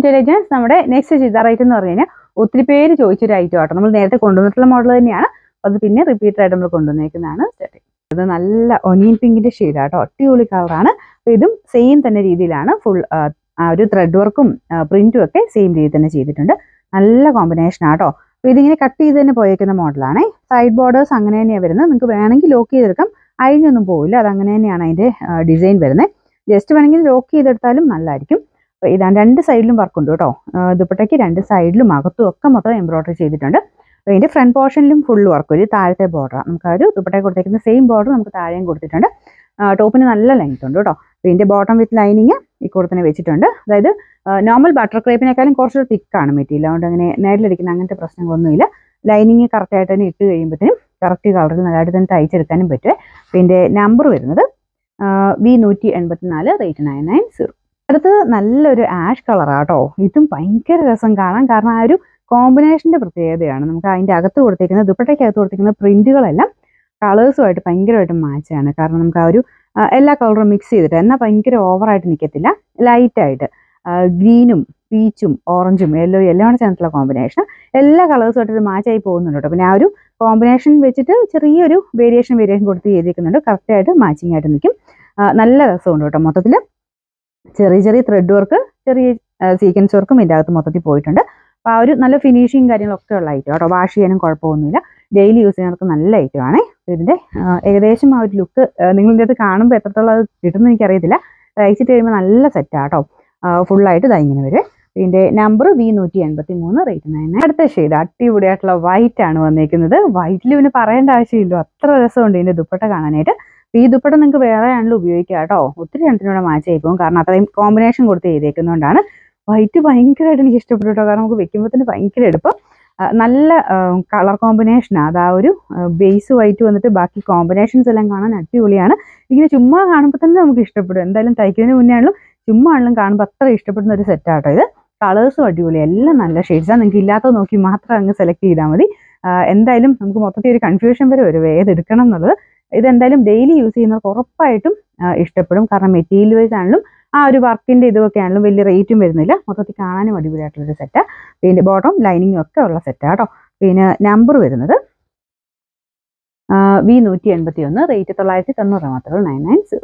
Intelligence നമ്മുടെ next churidar item എന്ന് പറഞ്ഞു കഴിഞ്ഞാൽ ഒത്തിരി പേര് ചോദിച്ചൊരു ഐറ്റം ആട്ടോ. നമ്മൾ നേരത്തെ കൊണ്ടുവന്നിട്ടുള്ള മോഡൽ തന്നെയാണ്, അത് പിന്നെ റിപ്പീറ്റഡ് ആയിട്ട് നമ്മൾ കൊണ്ടുവന്നേക്കുന്നതാണ്. ഇത് നല്ല ഒനിയൻ പിങ്കിന്റെ ഷെയ്ഡാട്ടോ, അടിപൊളി കളറാണ്. അപ്പോൾ ഇതും സെയിം തന്നെ രീതിയിലാണ് ഫുൾ ആ ഒരു ത്രെഡ് വർക്കും പ്രിന്റും ഒക്കെ സെയിം രീതിയിൽ തന്നെ ചെയ്തിട്ടുണ്ട്. നല്ല കോമ്പിനേഷൻ ആട്ടോ. അപ്പോൾ ഇതിങ്ങനെ കട്ട് ചെയ്ത് തന്നെ പോയേക്കുന്ന മോഡലാണേ. സൈഡ് ബോർഡേഴ്സ് അങ്ങനെ തന്നെയാണ് വരുന്നത്. നിങ്ങൾക്ക് വേണമെങ്കിൽ ലോക്ക് ചെയ്തെടുക്കാം, അഴിഞ്ഞൊന്നും പോവില്ല. അത് അങ്ങനെ തന്നെയാണ് അതിന്റെ ഡിസൈൻ വരുന്നത്. ജസ്റ്റ് വേണമെങ്കിൽ ലോക്ക് ചെയ്തെടുത്താലും നല്ലതായിരിക്കും. അപ്പോൾ ഇതാണ് രണ്ട് സൈഡിലും വർക്ക് ഉണ്ട് കേട്ടോ. ദുപ്പട്ടയ്ക്ക് രണ്ട് സൈഡിലും അകത്തും ഒക്കെ മൊത്തം എംബ്രോയിഡറി ചെയ്തിട്ടുണ്ട്. അപ്പോൾ ഇതിന്റെ ഫ്രണ്ട് പോർഷനിലും ഫുൾ വർക്ക് ഒരു താഴത്തെ ബോർഡർ, നമുക്ക് ആ ഒരു ദുപ്പട്ടയ്ക്ക് കൊടുത്തേക്കുന്ന സെയിം ബോർഡർ നമുക്ക് താഴെയും കൊടുത്തിട്ടുണ്ട്. ടോപ്പിന് നല്ല ലെങ്ത് ഉണ്ട് കേട്ടോ. അപ്പോൾ ഇതിന്റെ ബോട്ടം വിത്ത് ലൈനിങ് ഈ കൂടെ തന്നെ വെച്ചിട്ടുണ്ട്. അതായത് നോർമൽ ബട്ടർ ക്രേപ്പിനേക്കാളും കുറച്ചൊരു തിക്കാണ് മെറ്റീരിയൽ, അതുകൊണ്ട് അങ്ങനെ നേരിലടിക്കുന്ന അങ്ങനത്തെ പ്രശ്നങ്ങളൊന്നുമില്ല. ലൈനിങ് കറക്റ്റായിട്ട് തന്നെ ഇട്ട് കഴിയുമ്പോഴത്തേനും കറക്റ്റ് കളറിൽ നല്ലതായിട്ട് തന്നെ തയ്ച്ചെടുക്കാനും പറ്റും. അപ്പോൾ ഇതിന്റെ നമ്പർ വരുന്നത് V184, റേറ്റ് 990. അടുത്തത് നല്ലൊരു ആഷ് കളറാട്ടോ. ഇതും ഭയങ്കര രസം കാണാൻ, കാരണം ആ ഒരു കോമ്പിനേഷന്റെ പ്രത്യേകതയാണ്. നമുക്ക് അതിന്റെ അകത്ത് കൊടുത്തേക്കുന്ന ദുപ്പട്ടയ്ക്ക് അകത്ത് കൊടുത്തേക്കുന്ന പ്രിന്റുകളെല്ലാം കളേഴ്സുമായിട്ട് ഭയങ്കരമായിട്ട് മാച്ചാണ്. കാരണം നമുക്ക് ആ ഒരു എല്ലാ കളറും മിക്സ് ചെയ്തിട്ട്, എന്നാൽ ഭയങ്കര ഓവറായിട്ട് നിൽക്കത്തില്ല, ലൈറ്റായിട്ട് ഗ്രീനും പീച്ചും ഓറഞ്ചും യെല്ലോ എല്ലാം ചേർന്നിട്ടുള്ള കോമ്പിനേഷൻ എല്ലാ കളേഴ്സുമായിട്ട് മാച്ചായി പോകുന്നുണ്ട് കേട്ടോ. പിന്നെ ആ ഒരു കോമ്പിനേഷൻ വെച്ചിട്ട് ചെറിയൊരു വേരിയേഷൻ കൊടുത്ത് ചെയ്തിരിക്കുന്നുണ്ട്. കറക്റ്റായിട്ട് മാച്ചിങ് ആയിട്ട് നിൽക്കും. നല്ല രസമുണ്ട് കേട്ടോ. മൊത്തത്തിൽ ചെറിയ ത്രെഡ് വർക്ക്, ചെറിയ സീക്വൻസ് വർക്കും ഇതിൻ്റെ അകത്ത് മൊത്തത്തിൽ പോയിട്ടുണ്ട്. അപ്പോൾ ആ ഒരു നല്ല ഫിനിഷിങ് കാര്യങ്ങളൊക്കെ ഉള്ള ഐറ്റം കേട്ടോ. വാഷ് ചെയ്യാനും കുഴപ്പമൊന്നുമില്ല, ഡെയിലി യൂസ് ചെയ്യുന്നവർക്ക് നല്ല ഐറ്റമാണ്. ഇതിൻ്റെ ഏകദേശം ആ ഒരു ലുക്ക് നിങ്ങളിൻ്റെ അത് കാണുമ്പോൾ എത്രത്തോളം അത് കിട്ടുമെന്ന് എനിക്കറിയത്തില്ല. തയ്ച്ചിട്ട് കഴിയുമ്പോൾ നല്ല സെറ്റാട്ടോ. ഫുള്ളായിട്ട് ഇതാ ഇങ്ങനെ വരും. ഇതിൻ്റെ നമ്പർ V183, റേറ്റ് 990. അടുത്ത ഷെയ്ഡ് അടിപൊളിയായിട്ടുള്ള വൈറ്റ് ആണ് വന്നേക്കുന്നത്. വൈറ്റിൽ പിന്നെ പറയേണ്ട ആവശ്യമില്ല, അത്ര രസമുണ്ട് ഇതിൻ്റെ ദുപ്പട്ട കാണാനായിട്ട്. ഈ ദുപ്പട്ട നിങ്ങൾക്ക് വേറെ ആണെങ്കിലും ഉപയോഗിക്കാം കേട്ടോ. ഒത്തിരി രണ്ടിനോടെ മാച്ച് ആയി പോകും, കാരണം അത്രയും കോമ്പിനേഷൻ കൊടുത്ത് ചെയ്തേക്കുന്നതുകൊണ്ടാണ്. വൈറ്റ് ഭയങ്കരമായിട്ട് എനിക്ക് ഇഷ്ടപ്പെട്ടു കേട്ടോ, കാരണം നമുക്ക് വെക്കുമ്പോൾ തന്നെ ഭയങ്കര എളുപ്പം. നല്ല കളർ കോമ്പിനേഷനാണ്. അത് ആ ഒരു ബേസ് വൈറ്റ് വന്നിട്ട് ബാക്കി കോമ്പിനേഷൻസ് എല്ലാം കാണാൻ അടിപൊളിയാണ്. ഇങ്ങനെ ചുമ്മാ കാണുമ്പോൾ തന്നെ നമുക്ക് ഇഷ്ടപ്പെടും. എന്തായാലും തയ്ക്കുന്നതിന് മുന്നേ ആണെങ്കിലും ചുമ്മാ ആണെങ്കിലും കാണുമ്പോൾ അത്ര ഇഷ്ടപ്പെടുന്ന ഒരു സെറ്റാട്ടോ ഇത്. കളേഴ്സും അടിപൊളി, എല്ലാം നല്ല ഷെയ്ഡ്സാണ്. നിങ്ങൾക്ക് ഇല്ലാത്തത് നോക്കി മാത്രം അങ്ങ് സെലക്ട് ചെയ്താൽ മതി. എന്തായാലും നമുക്ക് മൊത്തത്തിൽ ഒരു കൺഫ്യൂഷൻ വരെ വരും ഏതെടുക്കണം എന്നുള്ളത്. ഇതെന്തായാലും ഡെയിലി യൂസ് ചെയ്യുന്നവർക്ക് ഉറപ്പായിട്ടും ഇഷ്ടപ്പെടും, കാരണം മെറ്റീരിയൽ വൈസ് ആണെങ്കിലും ആ ഒരു വർക്കിന്റെ ഇതൊക്കെ ആണെങ്കിലും വലിയ റേറ്റും വരുന്നില്ല. മൊത്തത്തിൽ കാണാനും അടിപൊളിയായിട്ടുള്ളൊരു സെറ്റാണ്. പിന്നെ ബോട്ടം ലൈനിങ്ങും ഒക്കെ ഉള്ള സെറ്റാണ് കേട്ടോ. പിന്നെ നമ്പർ വരുന്നത് V181, റേറ്റ് 990, മാത്രമേ 990.